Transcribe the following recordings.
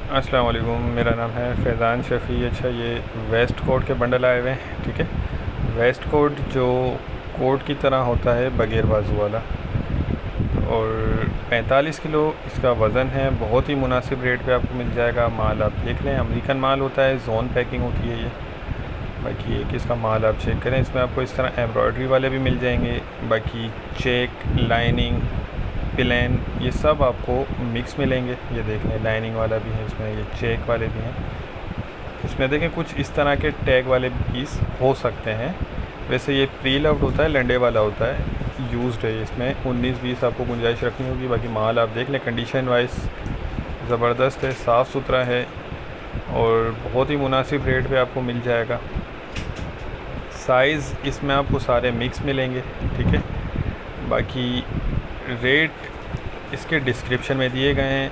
अस्सलाम वालेकुम, मेरा नाम है फैज़ान शफ़ी। अच्छा, ये वेस्ट कोट के बंडल आए हुए हैं। ठीक है, वेस्ट कोट जो कोट की तरह होता है, बगैर बाजू वाला, और 45 किलो इसका वज़न है। बहुत ही मुनासिब रेट पे आपको मिल जाएगा। माल आप देख लें, अमेरिकन माल होता है, जोन पैकिंग होती है ये। बाकी एक इसका माल आप चेक करें, इसमें आपको इस तरह एम्ब्रॉयडरी वाले भी मिल जाएंगे। बाकी चेक, लाइनिंग, प्लेन, ये सब आपको मिक्स मिलेंगे। ये देख लें, लाइनिंग वाला भी है इसमें, ये चेक वाले भी हैं इसमें। देखें, कुछ इस तरह के टैग वाले पीस हो सकते हैं। वैसे ये प्री लव्ड होता है, लंडे वाला होता है, यूज्ड है। इसमें 19-20 आपको गुंजाइश रखनी होगी। बाकी माल आप देख लें, कंडीशन वाइज ज़बरदस्त है, साफ़ सुथरा है और बहुत ही मुनासिब रेट पे आपको मिल जाएगा। साइज़ इसमें आपको सारे मिक्स मिलेंगे। ठीक है, बाकी रेट इसके डिस्क्रिप्शन में दिए गए हैं।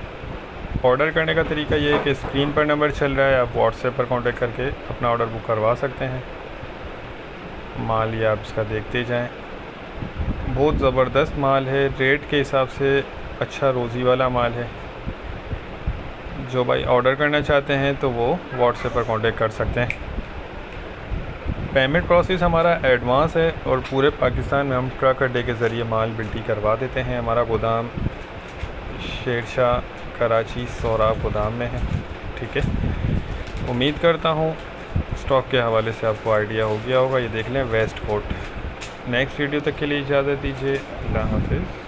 ऑर्डर करने का तरीका ये है कि स्क्रीन पर नंबर चल रहा है, आप व्हाट्सएप पर कांटेक्ट करके अपना ऑर्डर बुक करवा सकते हैं। माल ये आप इसका देखते जाएं, बहुत ज़बरदस्त माल है, रेट के हिसाब से अच्छा रोज़ी वाला माल है। जो भाई ऑर्डर करना चाहते हैं तो वो व्हाट्सएप पर कांटेक्ट कर सकते हैं। पेमेंट प्रोसेस हमारा एडवांस है और पूरे पाकिस्तान में हम ट्रक अड्डे के ज़रिए माल बिल्टी करवा देते हैं। हमारा गोदाम शेरशाह कराची सोराब गोदाम में है। ठीक है, उम्मीद करता हूँ स्टॉक के हवाले से आपको आइडिया हो गया होगा। ये देख लें, वेस्ट कोट। नेक्स्ट वीडियो तक के लिए इजाज़त दीजिए। अल्लाह हाफ़िज़।